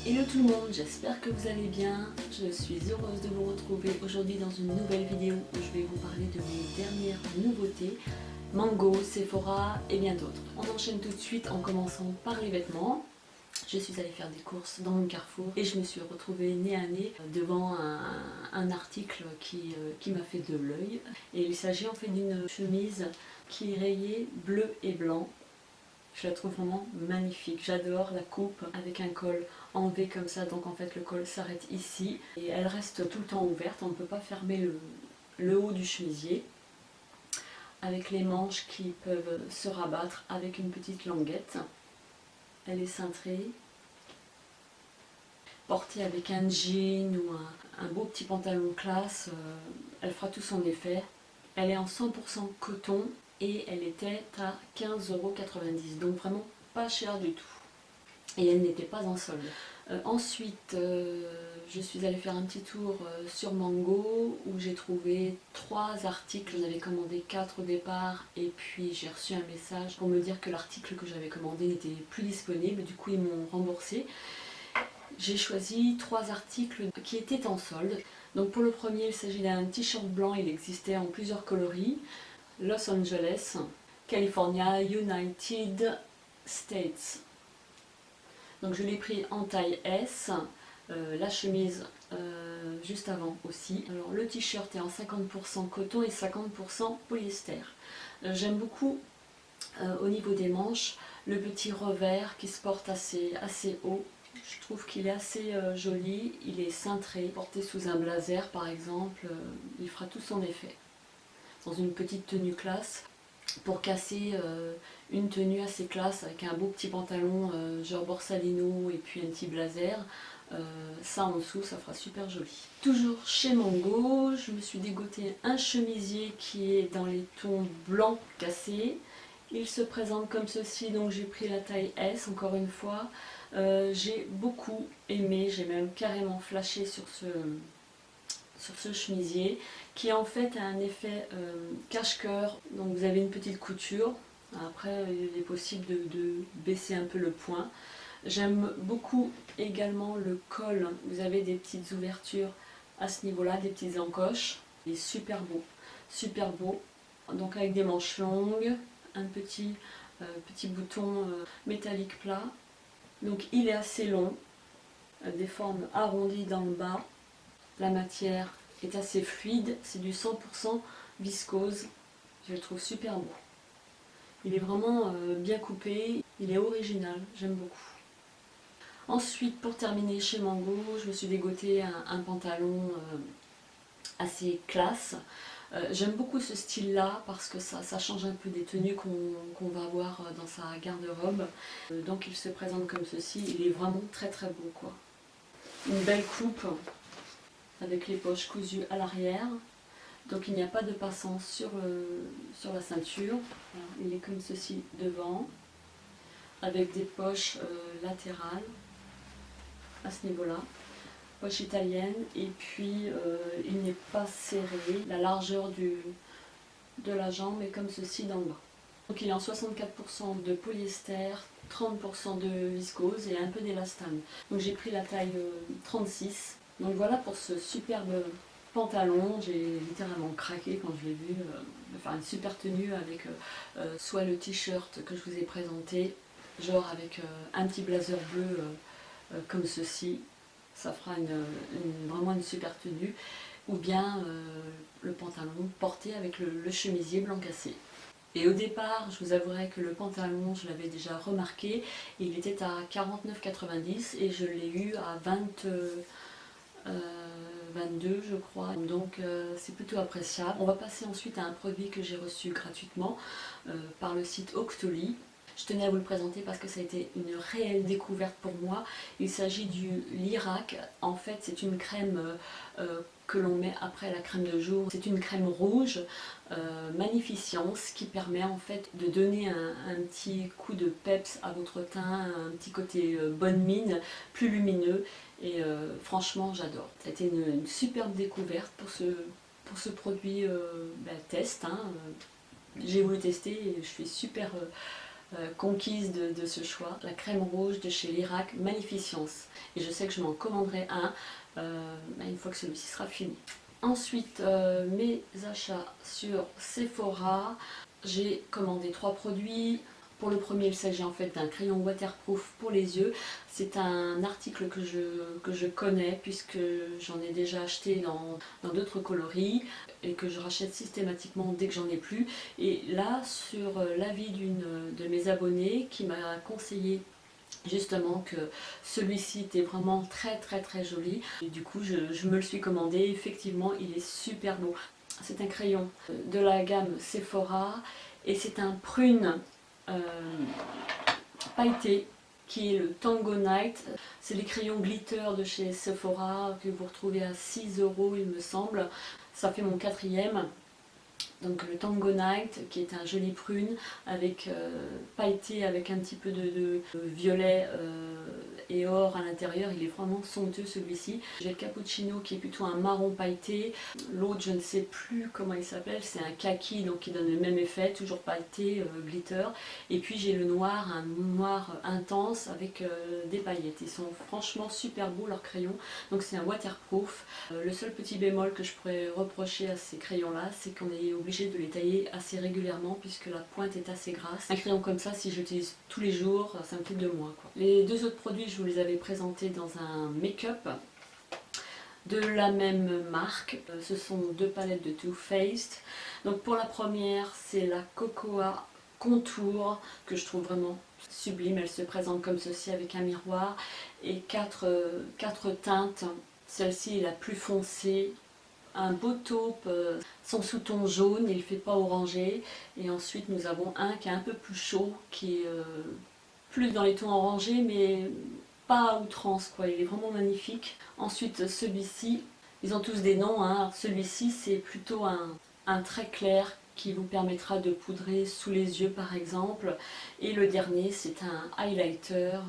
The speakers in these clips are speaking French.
Hello tout le monde, j'espère que vous allez bien. Je suis heureuse de vous retrouver aujourd'hui dans une nouvelle vidéo où je vais vous parler de mes dernières nouveautés, Mango, Sephora et bien d'autres. On enchaîne tout de suite en commençant par les vêtements. Je suis allée faire des courses dans le Carrefour et je me suis retrouvée nez à nez devant un article qui m'a fait de l'œil. Et il s'agit en fait d'une chemise qui est rayée bleu et blanc. Je la trouve vraiment magnifique, j'adore la coupe avec un col en V comme ça, donc en fait le col s'arrête ici et elle reste tout le temps ouverte, on ne peut pas fermer le haut du chemisier avec les manches qui peuvent se rabattre avec une petite languette. Elle est cintrée, portée avec un jean ou un beau petit pantalon classe, elle fera tout son effet. Elle est en 100% coton et elle était à 15,90 €, donc vraiment pas cher du tout. Et elle n'était pas en solde. Ensuite, je suis allée faire un petit tour sur Mango où j'ai trouvé 3 articles. J'en avais commandé 4 au départ et puis j'ai reçu un message pour me dire que l'article que j'avais commandé n'était plus disponible. Du coup, ils m'ont remboursé. J'ai choisi 3 articles qui étaient en solde. Donc pour le premier, il s'agit d'un t-shirt blanc, il existait en plusieurs coloris. Los Angeles, California, United States. Donc je l'ai pris en taille S, la chemise juste avant aussi. Alors le t-shirt est en 50% coton et 50% polyester. J'aime beaucoup au niveau des manches le petit revers qui se porte assez haut. Je trouve qu'il est assez joli, il est cintré, porté sous un blazer par exemple, il fera tout son effet. Dans une petite tenue classe, pour casser une tenue assez classe avec un beau petit pantalon genre borsalino et puis un petit blazer, ça en dessous ça fera super joli. Toujours chez Mango, je me suis dégoté un chemisier qui est dans les tons blanc cassé. Il se présente comme ceci, donc j'ai pris la taille S encore une fois. J'ai beaucoup aimé, j'ai même carrément flashé sur ce chemisier qui en fait a un effet cache-cœur. Donc vous avez une petite couture, après il est possible de baisser un peu le point. J'aime beaucoup également le col, vous avez des petites ouvertures à ce niveau là, des petites encoches. Il est super beau, donc avec des manches longues, un petit bouton métallique plat. Donc il est assez long, des formes arrondies dans le bas. La matière est assez fluide, c'est du 100% viscose, je le trouve super beau. Il est vraiment bien coupé, il est original, j'aime beaucoup. Ensuite, pour terminer chez Mango, je me suis dégoté un pantalon assez classe. J'aime beaucoup ce style-là parce que ça change un peu des tenues qu'on va avoir dans sa garde-robe. Donc il se présente comme ceci, il est vraiment très beau quoi. Une belle coupe avec les poches cousues à l'arrière, donc il n'y a pas de passant sur la ceinture. Il est comme ceci devant, avec des poches latérales à ce niveau là, poche italienne, et puis il n'est pas serré, la largeur de la jambe est comme ceci dans le bas. Donc il est en 64% de polyester, 30% de viscose et un peu d'élastane. Donc j'ai pris la taille 36. Donc voilà pour ce superbe pantalon, j'ai littéralement craqué quand je l'ai vu, de faire une super tenue avec soit le t-shirt que je vous ai présenté, genre avec un petit blazer bleu comme ceci, ça fera vraiment une super tenue, ou bien le pantalon porté avec le chemisier blanc cassé. Et au départ, je vous avouerai que le pantalon, je l'avais déjà remarqué, il était à 49,90 et je l'ai eu à 22 je crois, donc c'est plutôt appréciable. On va passer ensuite à un produit que j'ai reçu gratuitement par le site Octoly. Je tenais à vous le présenter parce que ça a été une réelle découverte pour moi. Il s'agit du Lirac. En fait, c'est une crème que l'on met après la crème de jour. C'est une crème rouge magnificence qui permet en fait de donner un petit coup de peps à votre teint, un petit côté bonne mine, plus lumineux. Et franchement, j'adore. Ça a été une superbe découverte pour ce produit test. J'ai voulu tester et je suis super conquise de ce choix. La crème rouge de chez Lirac Magnificence. Et je sais que je m'en commanderai un une fois que celui-ci sera fini. Ensuite, mes achats sur Sephora. J'ai commandé 3 produits. Pour le premier, il s'agit en fait d'un crayon waterproof pour les yeux. C'est un article que je connais puisque j'en ai déjà acheté dans d'autres coloris et que je rachète systématiquement dès que j'en ai plus. Et là, sur l'avis d'une de mes abonnées qui m'a conseillé justement que celui-ci était vraiment très joli. Et du coup, je me le suis commandé. Effectivement, il est super beau. C'est un crayon de la gamme Sephora et c'est un prune pailleté qui est le Tango Night. C'est les crayons glitter de chez Sephora que vous retrouvez à 6 € il me semble. Ça fait mon 4e. Donc le Tango Night qui est un joli prune avec pailleté avec un petit peu de violet et or à l'intérieur. Il est vraiment somptueux celui-ci. J'ai le cappuccino qui est plutôt un marron pailleté. L'autre je ne sais plus comment il s'appelle, c'est un kaki donc qui donne le même effet, toujours pailleté, glitter. Et puis j'ai le noir, un noir intense avec des paillettes. Ils sont franchement super beaux leurs crayons. Donc c'est un waterproof. Le seul petit bémol que je pourrais reprocher à ces crayons là, c'est qu'on est obligé de les tailler assez régulièrement puisque la pointe est assez grasse. Un crayon comme ça, si j'utilise tous les jours, ça me fait 2 mois quoi. Les 2 autres produits, je vous les avais présentés dans un make-up de la même marque. Ce sont 2 palettes de Too Faced. Donc pour la première, c'est la Cocoa Contour que je trouve vraiment sublime. Elle se présente comme ceci avec un miroir et 4 teintes. Celle-ci est la plus foncée. Un beau taupe, son sous-ton jaune, il ne fait pas orangé. Et ensuite nous avons un qui est un peu plus chaud, qui est plus dans les tons orangés, mais pas à outrance, quoi. Il est vraiment magnifique. Ensuite celui-ci, ils ont tous des noms, hein. Celui-ci c'est plutôt un trait clair qui vous permettra de poudrer sous les yeux par exemple. Et le dernier c'est un highlighter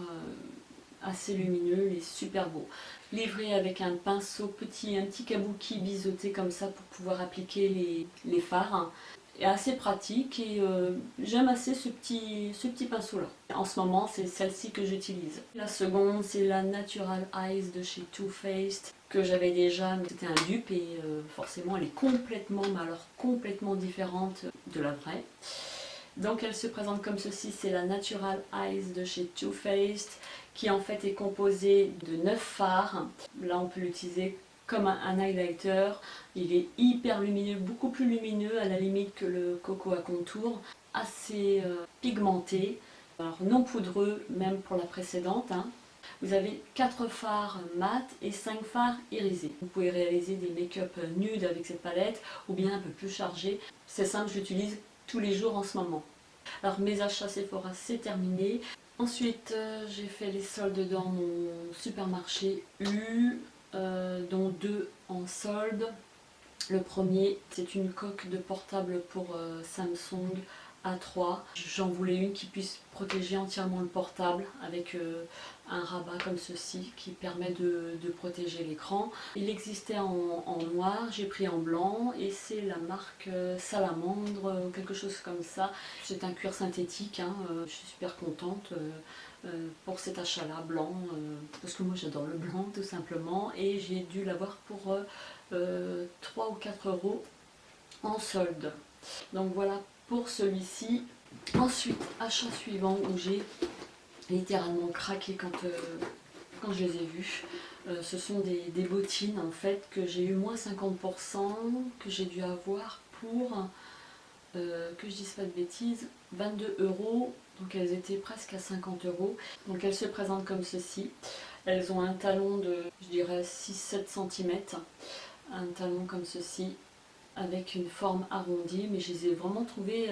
assez lumineux, il est super beau. Livré avec un pinceau un petit kabuki biseauté comme ça pour pouvoir appliquer les fards. Et assez pratique et j'aime assez ce petit pinceau là. En ce moment c'est celle-ci que j'utilise. La seconde c'est la Natural Eyes de chez Too Faced que j'avais déjà, mais c'était un dupe et forcément elle est complètement, mais alors complètement différente de la vraie. Donc elle se présente comme ceci, c'est la Natural Eyes de chez Too Faced qui en fait est composée de 9 fards. Là on peut l'utiliser comme un highlighter. Il est hyper lumineux, beaucoup plus lumineux à la limite que le Cocoa Contour, assez pigmenté, alors non poudreux même pour la précédente. Hein. Vous avez 4 fards mat et 5 fards irisés. Vous pouvez réaliser des make-up nudes avec cette palette ou bien un peu plus chargés. C'est simple, j'utilise tous les jours en ce moment. Alors mes achats Sephora c'est terminé. Ensuite j'ai fait les soldes dans mon supermarché U, dont 2 en solde. Le premier c'est une coque de portable pour Samsung A3. J'en voulais une qui puisse protéger entièrement le portable avec un rabat comme ceci qui permet de protéger l'écran. Il existait en noir, j'ai pris en blanc et c'est la marque Salamandre ou quelque chose comme ça. C'est un cuir synthétique, hein, je suis super contente pour cet achat là blanc parce que moi j'adore le blanc tout simplement et j'ai dû l'avoir pour 3 ou 4 € en solde. Donc voilà pour celui-ci. Ensuite, achat suivant où j'ai littéralement craqué quand je les ai vus. Ce sont des bottines en fait que j'ai eu moins 50%, que j'ai dû avoir pour, que je dise pas de bêtises, 22 €. Donc elles étaient presque à 50 €. Donc elles se présentent comme ceci. Elles ont un talon de, je dirais, 6-7 cm. Un talon comme ceci avec une forme arrondie, mais je les ai vraiment trouvées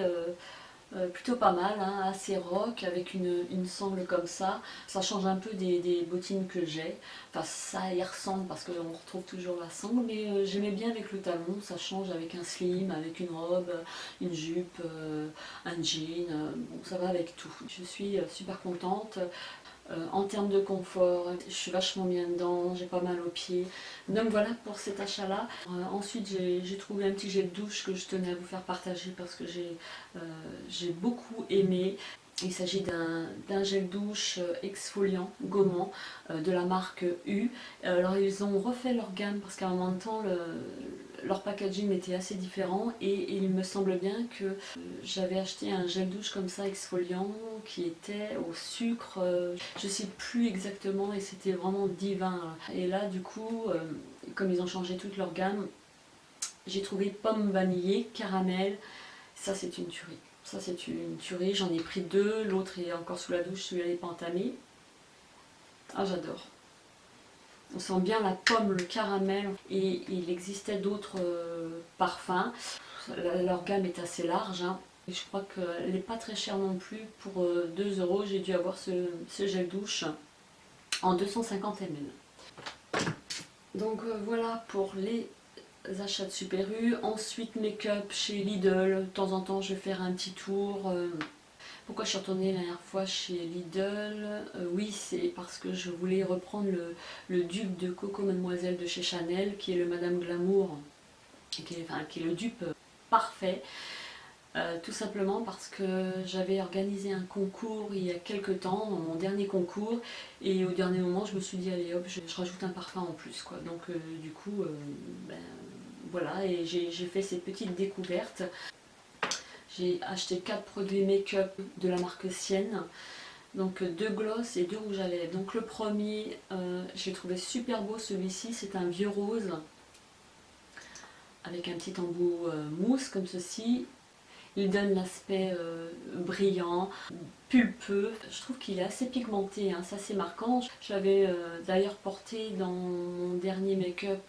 plutôt pas mal, hein, assez rock avec une sangle comme ça. Ça change un peu des bottines que j'ai. Enfin ça y ressemble parce qu'on retrouve toujours la sangle, mais j'aimais bien avec le talon. Ça change avec un slim, avec une robe, une jupe, un jean. Bon, ça va avec tout. Je suis super contente. En termes de confort, je suis vachement bien dedans, j'ai pas mal aux pieds. Donc voilà pour cet achat là. Ensuite j'ai trouvé un petit gel douche que je tenais à vous faire partager parce que j'ai beaucoup aimé. Il s'agit d'un gel douche exfoliant gommant de la marque U. Alors ils ont refait leur gamme parce qu'à un moment de temps leur packaging était assez différent et il me semble bien que j'avais acheté un gel douche comme ça exfoliant qui était au sucre, je sais plus exactement, et c'était vraiment divin. Et là du coup, comme ils ont changé toute leur gamme, j'ai trouvé pomme vanillée, caramel, ça c'est une tuerie. Ça c'est une tuerie, j'en ai pris deux, l'autre est encore sous la douche, celui-là n'est pas entamé. Ah j'adore. On sent bien la pomme, le caramel, et il existait d'autres parfums. Leur gamme est assez large, hein. Et je crois qu'elle n'est pas très chère non plus. Pour 2 euros, j'ai dû avoir ce gel douche en 250 ml. Donc voilà pour les achats de Super U. Ensuite, make-up chez Lidl. De temps en temps, je vais faire un petit tour. Pourquoi je suis retournée la dernière fois chez Lidl? Oui, c'est parce que je voulais reprendre le dupe de Coco Mademoiselle de chez Chanel, qui est le Madame Glamour, qui est le dupe parfait. Tout simplement parce que j'avais organisé un concours il y a quelques temps, mon dernier concours, et au dernier moment je me suis dit allez hop, je rajoute un parfum en plus quoi. Donc du coup, ben, voilà, et j'ai fait cette petite découverte. J'ai acheté 4 produits make-up de la marque Sienne. Donc 2 gloss et 2 rouges à lèvres. Donc le premier, j'ai trouvé super beau celui-ci, c'est un vieux rose avec un petit embout mousse comme ceci. Il donne l'aspect brillant, pulpeux. Je trouve qu'il est assez pigmenté, hein, c'est assez marquant. Je l'avais d'ailleurs porté dans mon dernier make-up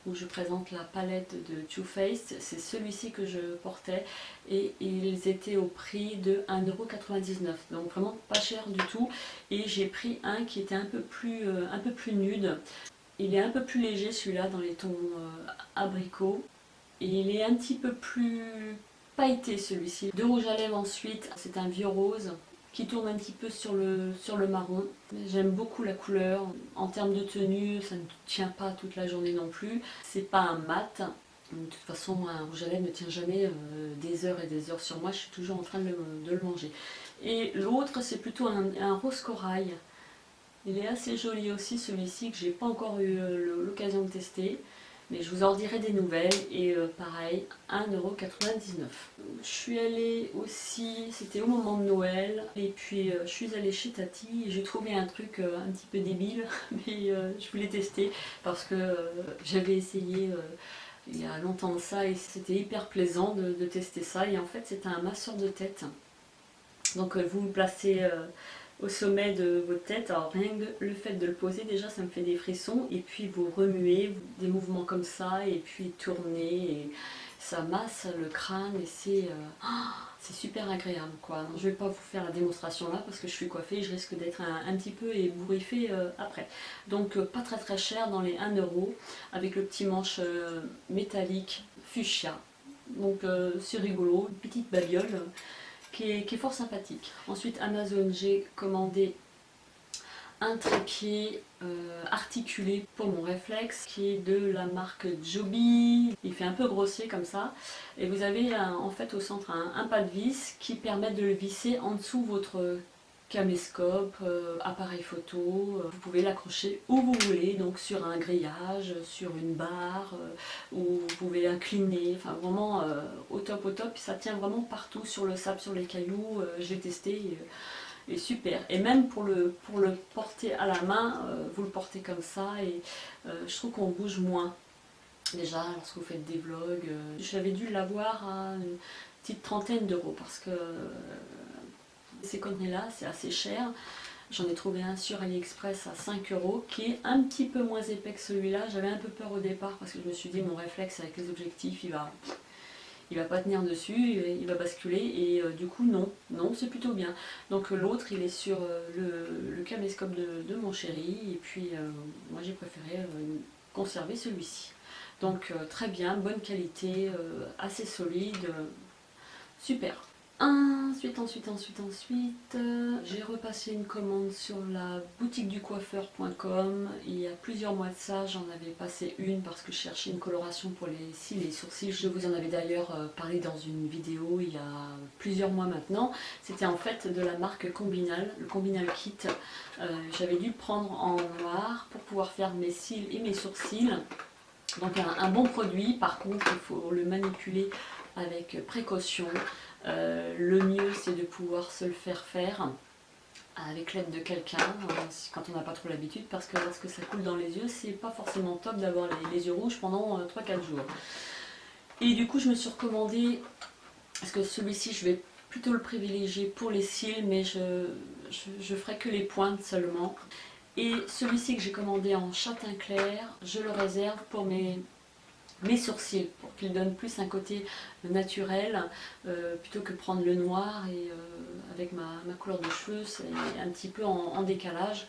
où je présente la palette de Too Faced. C'est celui-ci que je portais et ils étaient au prix de 1,99 €. Donc vraiment pas cher du tout. Et j'ai pris un qui était un peu plus nude. Il est un peu plus léger celui-là dans les tons abricots. Et il est un petit peu plus pailleté celui-ci. De rouge à lèvres ensuite, c'est un vieux rose qui tourne un petit peu sur le marron. J'aime beaucoup la couleur. En termes de tenue, ça ne tient pas toute la journée non plus. C'est pas un mat. De toute façon, un rouge à lèvres ne tient jamais des heures et des heures sur moi. Je suis toujours en train de le manger. Et l'autre, c'est plutôt un rose corail. Il est assez joli aussi celui-ci que j'ai pas encore eu l'occasion de tester. Mais je vous en dirai des nouvelles et pareil, 1,99 €. Je suis allée aussi, c'était au moment de Noël, et puis je suis allée chez Tati et j'ai trouvé un truc un petit peu débile, mais je voulais tester parce que j'avais essayé il y a longtemps de ça et c'était hyper plaisant de tester ça. Et en fait, c'est un masseur de tête. Donc vous vous placez au sommet de votre tête. Alors rien que le fait de le poser, déjà ça me fait des frissons. Et puis vous remuez, des mouvements comme ça, et puis tournez, et ça masse le crâne, et c'est super agréable quoi. Donc, je ne vais pas vous faire la démonstration là parce que je suis coiffée et je risque d'être un petit peu ébouriffée après. Donc pas très très cher, dans les 1 € avec le petit manche métallique fuchsia. Donc c'est rigolo, une petite babiole qui est fort sympathique. Ensuite Amazon, j'ai commandé un trépied articulé pour mon réflexe qui est de la marque Joby. Il fait un peu grossier comme ça et vous avez en fait au centre un pas de vis qui permet de le visser en dessous votre caméscope, appareil photo. Vous pouvez l'accrocher où vous voulez, donc sur un grillage, sur une barre, où vous pouvez incliner, enfin vraiment au top, ça tient vraiment partout, sur le sable, sur les cailloux. J'ai testé et super. Et même pour le porter à la main, vous le portez comme ça et je trouve qu'on bouge moins. Déjà, lorsque vous faites des vlogs, j'avais dû l'avoir à une petite trentaine d'euros parce que ces contenus-là, c'est assez cher. J'en ai trouvé un sur AliExpress à 5 € qui est un petit peu moins épais que celui-là. J'avais un peu peur au départ parce que je me suis dit mon réflexe avec les objectifs, il va pas tenir dessus, il va basculer et du coup non, c'est plutôt bien. Donc l'autre il est sur le caméscope de mon chéri et puis moi j'ai préféré conserver celui-ci. Donc très bien, bonne qualité, assez solide, super. Ensuite, j'ai repassé une commande sur la boutique du coiffeur.com. Il y a plusieurs mois de ça, j'en avais passé une parce que je cherchais une coloration pour les cils et les sourcils. Je vous en avais d'ailleurs parlé dans une vidéo il y a plusieurs mois maintenant. C'était en fait de la marque Combinal, le Combinal Kit. J'avais dû le prendre en noir pour pouvoir faire mes cils et mes sourcils. Donc un bon produit, par contre il faut le manipuler avec précaution. Le mieux c'est de pouvoir se le faire faire avec l'aide de quelqu'un quand on n'a pas trop l'habitude, parce que lorsque ça coule dans les yeux, c'est pas forcément top d'avoir les yeux rouges pendant 3-4 jours. Et du coup je me suis recommandé, parce que celui-ci je vais plutôt le privilégier pour les cils, mais je ferai que les pointes seulement. Et celui-ci que j'ai commandé en châtain clair, je le réserve pour mes sourcils, pour qu'il donne plus un côté naturel, plutôt que prendre le noir et avec ma couleur de cheveux, c'est un petit peu en décalage.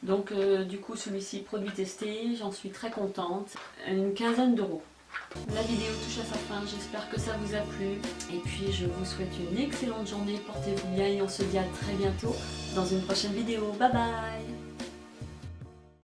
Donc du coup celui-ci, produit testé, j'en suis très contente, une quinzaine d'euros. La vidéo touche à sa fin, j'espère que ça vous a plu, et puis je vous souhaite une excellente journée, portez-vous bien et on se dit à très bientôt dans une prochaine vidéo. Bye bye.